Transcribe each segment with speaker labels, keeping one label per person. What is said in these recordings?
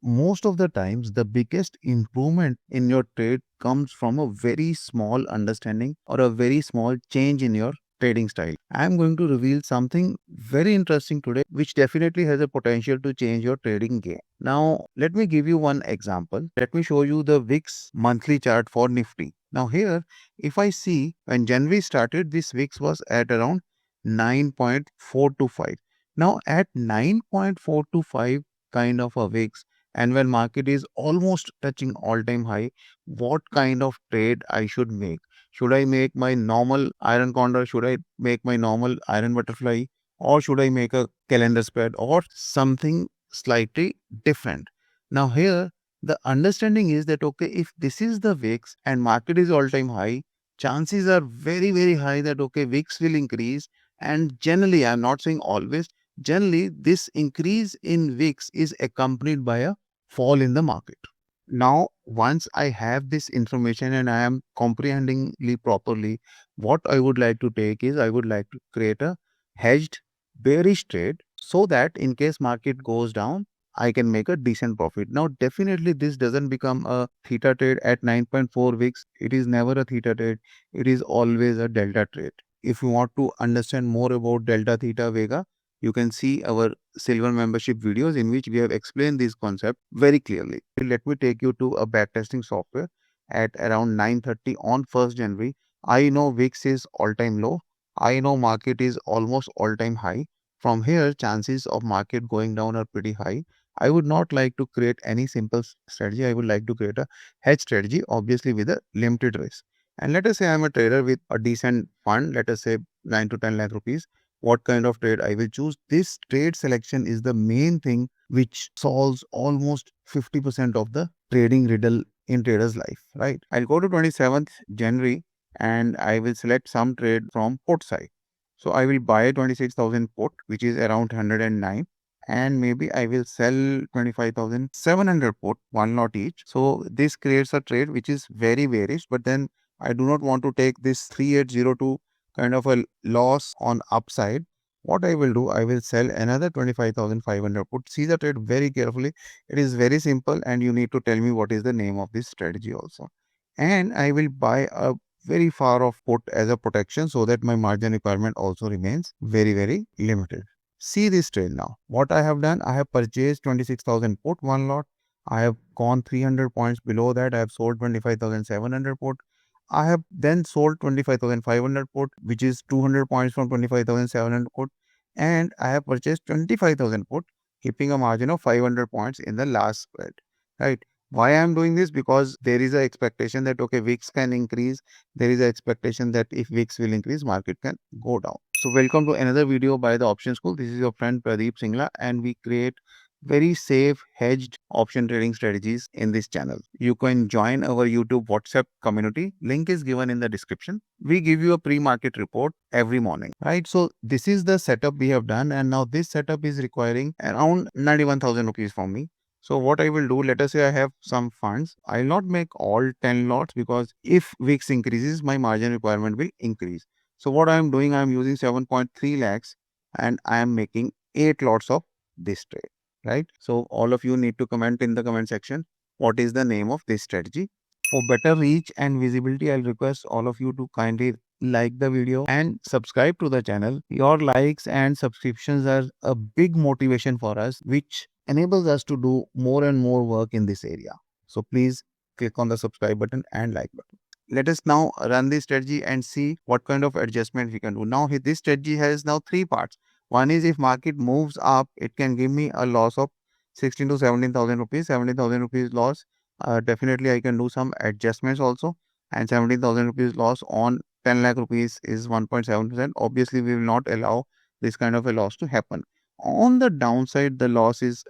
Speaker 1: most of the times the biggest improvement in your trade comes from a very small understanding or a very small change in your trading style. I am going to reveal something very interesting today, which definitely has a potential to change your trading game. Now, let me give you one example. Let me show you the VIX monthly chart for Nifty. Now, here, if I see when January started, this VIX was at around 9.425. Now, at 9.425 kind of a VIX, and when market is almost touching all-time high, what kind of trade I should make? Should I make my normal iron condor? Should I make my normal iron butterfly? Or should I make a calendar spread or something slightly different? Now here, the understanding is that, okay, if this is the VIX and market is all-time high, chances are very, very high that, okay, VIX will increase. And generally, I'm not saying always, generally, this increase in VIX is accompanied by a fall in the market. Now, once I have this information and I am comprehending it properly, what I would like to take is I would like to create a hedged bearish trade so that in case market goes down, I can make a decent profit. Now, definitely this doesn't become a theta trade at 9.4 weeks. It is never a theta trade. It is always a delta trade. If you want to understand more about delta, theta, vega, you can see our silver membership videos in which we have explained this concept very clearly. Let me take you to a backtesting software at around 9:30 on 1st January. I know VIX is all-time low. I know market is almost all-time high. From here, chances of market going down are pretty high. I would not like to create any simple strategy. I would like to create a hedge strategy, obviously with a limited risk. And let us say I'm a trader with a decent fund, let us say 9 to 10 lakh rupees. What kind of trade I will choose? This trade selection is the main thing which solves almost 50% of the trading riddle in trader's life, right? I'll go to 27th January and I will select some trade from put side. So I will buy 26,000 put, which is around 109, and maybe I will sell 25,700 put, one lot each. So this creates a trade which is very bearish, but then I do not want to take this 3802 kind of a loss on upside. What I will do, I will sell another 25,500 put. See the trade very carefully. It is very simple and you need to tell me what is the name of this strategy also. And I will buy a very far off put as a protection so that my margin requirement also remains very, very limited. See this trade now. What I have done, I have purchased 26,000 put, one lot. I have gone 300 points below that. I have sold 25,700 put. I have then sold 25,500 put, which is 200 points from 25,700 put. And I have purchased 25,000 put, keeping a margin of 500 points in the last spread, right? Why I am doing this? Because there is an expectation that, okay, VIX can increase. There is an expectation that if VIX will increase, market can go down. So welcome to another video by the Option School. This is your friend Pradeep Singla and we create very safe hedged option trading strategies in this channel. You can join our YouTube WhatsApp community. Link is given in the description. We give you a pre-market report every morning, right? So this is the setup we have done and now this setup is requiring around 91,000 rupees from me. So what I will do, let us say I have some funds. I will not make all 10 lots because if VIX increases, my margin requirement will increase. So what I am doing, I am using 7.3 lakhs and I am making 8 lots of this trade, right? So all of you need to comment in the comment section what is the name of this strategy. For better reach and visibility, I'll request all of you to kindly like the video and subscribe to the channel. Your likes and subscriptions are a big motivation for us, which enables us to do more and more work in this area. So please click on the subscribe button and like button. Let us now run this strategy and see what kind of adjustment we can do. Now this strategy has now 3 parts. One is if market moves up, it can give me a loss of 16 to 17,000 rupees, 17,000 rupees loss. Definitely I can do some adjustments also, and 17,000 rupees loss on 10 lakh rupees is 1.7%. Obviously, we will not allow this kind of a loss to happen. On the downside, the loss is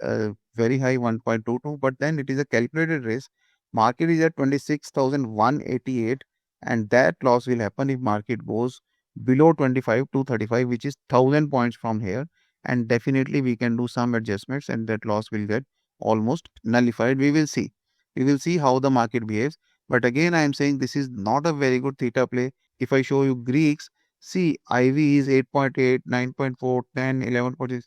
Speaker 1: very high, 1.22, but then it is a calculated risk. Market is at 26,188 and that loss will happen if market goes below 25 to 35, which is 1000 points from here, and definitely we can do some adjustments and that loss will get almost nullified. We will see how the market behaves. But again, I am saying this is not a very good theta play. If I show you Greeks, see IV is 8.8, 9.4, 10, 11.6,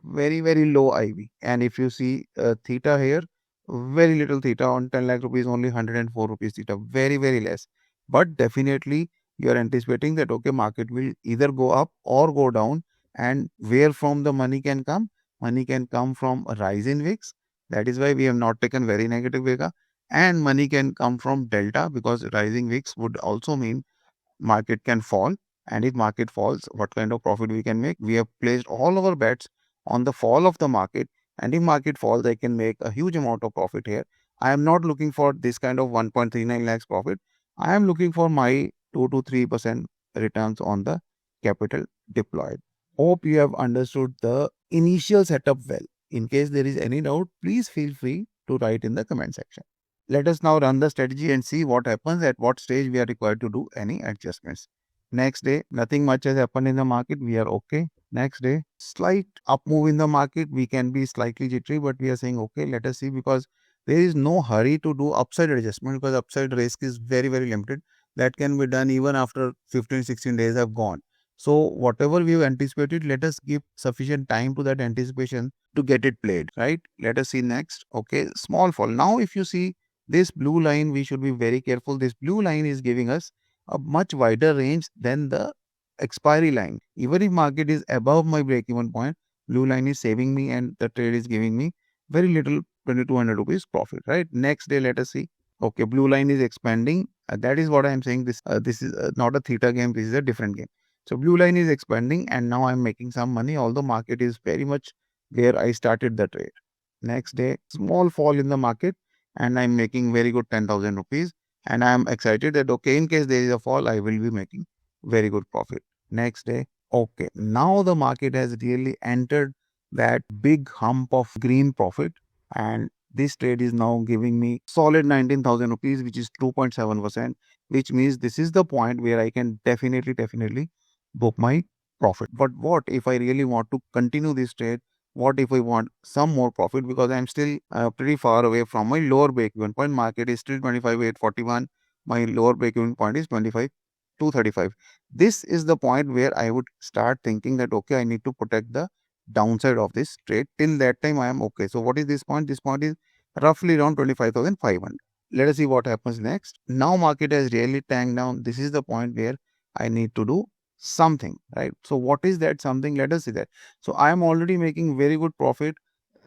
Speaker 1: very, very low IV. And if you see theta here, very little theta on 10 lakh rupees, only 104 rupees theta, very, very less. But definitely you are anticipating that, okay, market will either go up or go down. And where from the money can come? Money can come from a rise in VIX. That is why we have not taken very negative Vega. And money can come from delta, because rising VIX would also mean market can fall. And if market falls, what kind of profit we can make? We have placed all our bets on the fall of the market, and if market falls, I can make a huge amount of profit here. I am not looking for this kind of 1.39 lakhs profit. I am looking for my 2 to 3% returns on the capital deployed. Hope you have understood the initial setup well. In case there is any doubt, please feel free to write in the comment section. Let us now run the strategy and see what happens, at what stage we are required to do any adjustments. Next day, nothing much has happened in the market. We are okay. Next day, slight up move in the market. We can be slightly jittery, but we are saying, okay, let us see, because there is no hurry to do upside adjustment, because upside risk is very, very limited. That can be done even after 15, 16 days have gone. So whatever we have anticipated, let us give sufficient time to that anticipation to get it played, right? Let us see next. Okay, small fall. Now, if you see this blue line, we should be very careful. This blue line is giving us a much wider range than the expiry line. Even if market is above my break-even point, blue line is saving me, and the trade is giving me very little 2200 rupees profit, right? Next day, let us see. Okay, blue line is expanding. That is what I am saying. This is not a theta game. This is a different game. So blue line is expanding, and now I am making some money, although market is very much where I started the trade. Next day, small fall in the market, and I'm making very good 10,000 rupees. And I'm excited that, okay, in case there is a fall, I will be making very good profit. Next day, okay, now the market has really entered that big hump of green profit, and this trade is now giving me solid 19,000 rupees, which is 2.7%, which means this is the point where I can definitely book my profit. But what if I really want to continue this trade? What if I want some more profit? Because I'm still pretty far away from my lower break-even point. Market is still 25,841. My lower break-even point is 25,235. This is the point where I would start thinking that, okay, I need to protect the downside of this trade. Till that time, I am okay. So what is this point? This point is roughly around 25,500. Let us see what happens next. Now market has really tanked down. This is the point where I need to do something, right? So what is that something? Let us see that. So I am already making very good profit.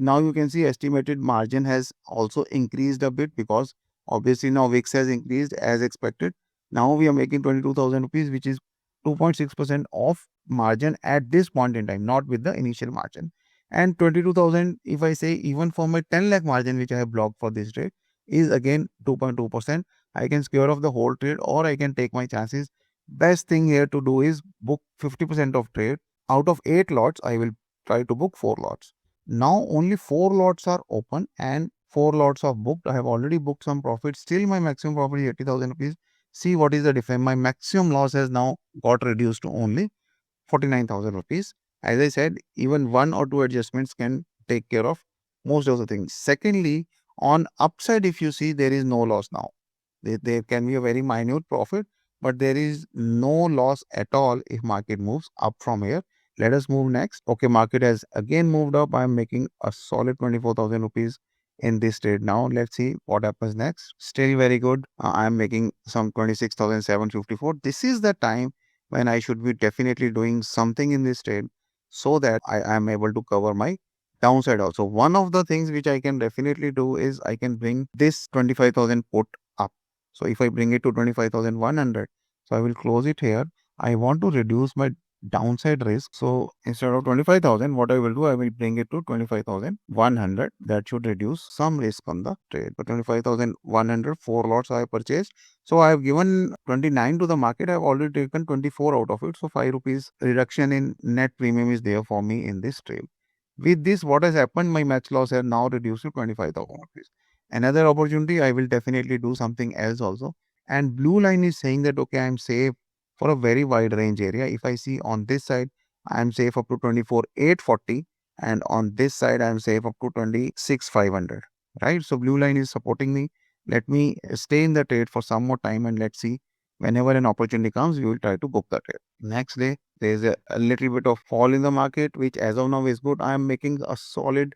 Speaker 1: Now you can see estimated margin has also increased a bit, because obviously now VIX has increased as expected. Now we are making 22,000 rupees, which is 2.6% of margin at this point in time, not with the initial margin. And 22,000, if I say even for my 10 lakh margin, which I have blocked for this trade, is again 2.2%. I can scare off the whole trade, or I can take my chances. Best thing here to do is book 50% of trade. Out of 8 lots, I will try to book 4 lots. Now only 4 lots are open and 4 lots are booked. I have already booked some profit. Still my maximum profit is 80,000 rupees. See what is the difference. My maximum loss has now got reduced to only 49,000 rupees. As I said, even 1 or 2 adjustments can take care of most of the things. Secondly, on upside, if you see, there is no loss now. There can be a very minute profit, but there is no loss at all if market moves up from here. Let us move next. Okay, market has again moved up. I am making a solid 24,000 rupees in this trade now. Let's see what happens next. Still very good. I am making some 26,754. This is the time when I should be definitely doing something in this trade, so that I am able to cover my downside also. One of the things which I can definitely do is I can bring this 25,000 put up. So if I bring it to 25,100, so I will close it here. I want to reduce my downside risk. So instead of 25,000, what I will do, I will bring it to 25,100. That should reduce some risk on the trade. But 25,100, 4 lots I purchased. So I have given 29 to the market. I have already taken 24 out of it. So 5 rupees reduction in net premium is there for me in this trade. With this, what has happened, my max loss has now reduced to 25,000 rupees. Another opportunity, I will definitely do something else also. And blue line is saying that, okay, I am safe for a very wide range area. If I see on this side, I am safe up to 24,840, and on this side, I am safe up to 26,500, right? So blue line is supporting me. Let me stay in the trade for some more time, and let's see, whenever an opportunity comes, we will try to book the trade. Next day, there is a little bit of fall in the market, which as of now is good. I am making a solid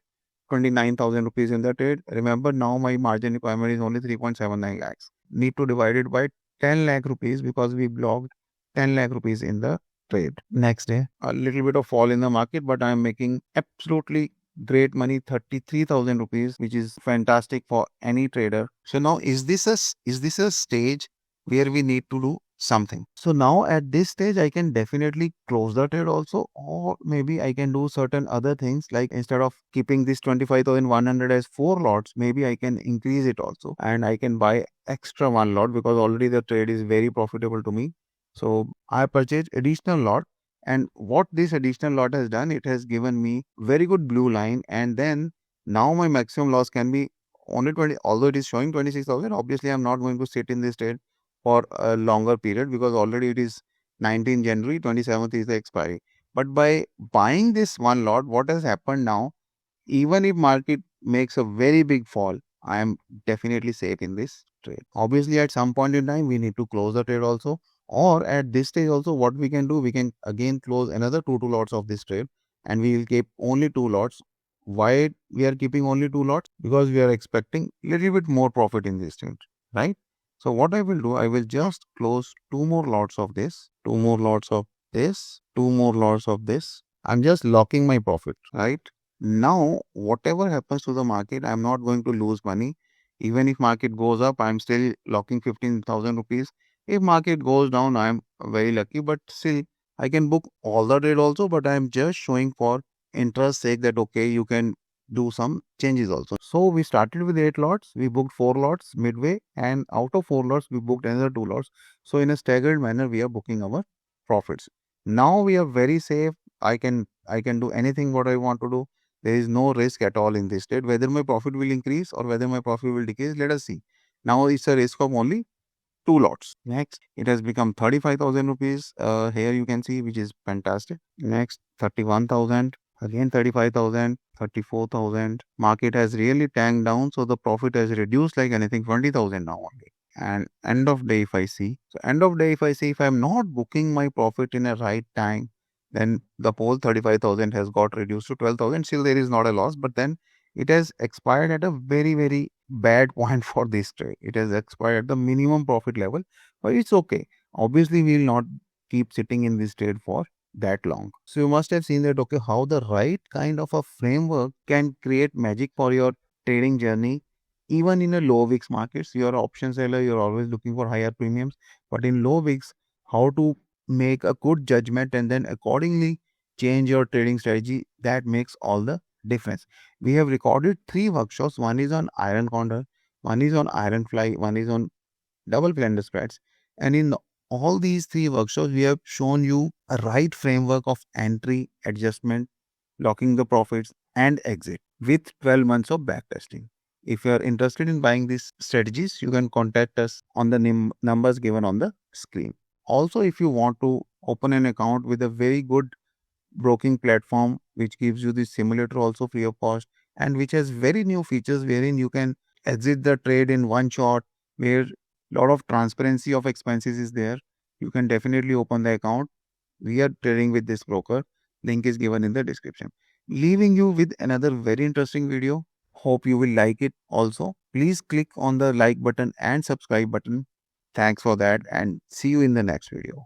Speaker 1: 29,000 rupees in the trade. Remember, now my margin requirement is only 3.79 lakhs. Need to divide it by 10 lakh rupees because we blocked 10 lakh rupees in the trade. Next day, a little bit of fall in the market, but I am making absolutely great money, 33,000 rupees, which is fantastic for any trader. So now, is this a stage where we need to do something? So now at this stage, I can definitely close the trade also, or maybe I can do certain other things, like instead of keeping this 25,100 as 4 lots, maybe I can increase it also, and I can buy extra 1 lot because already the trade is very profitable to me. So I purchased additional lot, and what this additional lot has done, it has given me very good blue line, and then now my maximum loss can be only 20, although it is showing 26,000. Obviously, I'm not going to sit in this trade for a longer period because already it is 19 January, 27th is the expiry. But by buying this 1 lot, what has happened now, even if market makes a very big fall, I am definitely safe in this trade. Obviously, at some point in time, we need to close the trade also. Or at this stage also, what we can do, we can again close another two lots of this trade, and we will keep only 2 lots. Why we are keeping only 2 lots? Because we are expecting little bit more profit in this trade, right? So what I will do, I will just close 2 more lots of this, 2 more lots of this, 2 more lots of this. I'm just locking my profit, right? Now, whatever happens to the market, I'm not going to lose money. Even if market goes up, I'm still locking 15,000 rupees. If market goes down, I'm very lucky, but still I can book all the trade also, but I'm just showing for interest sake that okay, you can do some changes also. So we started with 8 lots, we booked 4 lots midway, and out of 4 lots, we booked another 2 lots. So in a staggered manner, we are booking our profits. Now we are very safe. I can do anything what I want to do. There is no risk at all in this trade. Whether my profit will increase or whether my profit will decrease, let us see. Now it's a risk of only 2 lots. Next, it has become 35,000 rupees. Here you can see, which is fantastic. Next, 31,000. Again 35,000, 34,000. Market has really tanked down, so the profit has reduced like anything, 20,000 now only. And end of day, if I see, if I'm not booking my profit in a right time, then the whole 35,000 has got reduced to 12,000. Still, there is not a loss, but then it has expired at a very, very bad point for this trade. It has expired at the minimum profit level, but it's okay. Obviously, we will not keep sitting in this trade for that long. So you must have seen that okay, how the right kind of a framework can create magic for your trading journey. Even in a low VIX markets, you're an option seller, you're always looking for higher premiums. But in low VIX, how to make a good judgment and then accordingly change your trading strategy, that makes all the difference. We have recorded 3 workshops. One is on iron condor, one is on iron fly, one is on double blender spreads. And in all these 3 workshops, we have shown you a right framework of entry, adjustment, locking the profits, and exit with 12 months of backtesting. If you are interested in buying these strategies, you can contact us on the numbers given on the screen. Also, if you want to open an account with a very good broking platform which gives you the simulator also free of cost and which has very new features wherein you can exit the trade in one shot, where lot of transparency of expenses is there, you can definitely open the account. We are trading with this broker. Link is given in the description. Leaving you with another very interesting video. Hope you will like it also. Please click on the like button and subscribe button. Thanks for that, and see you in the next video.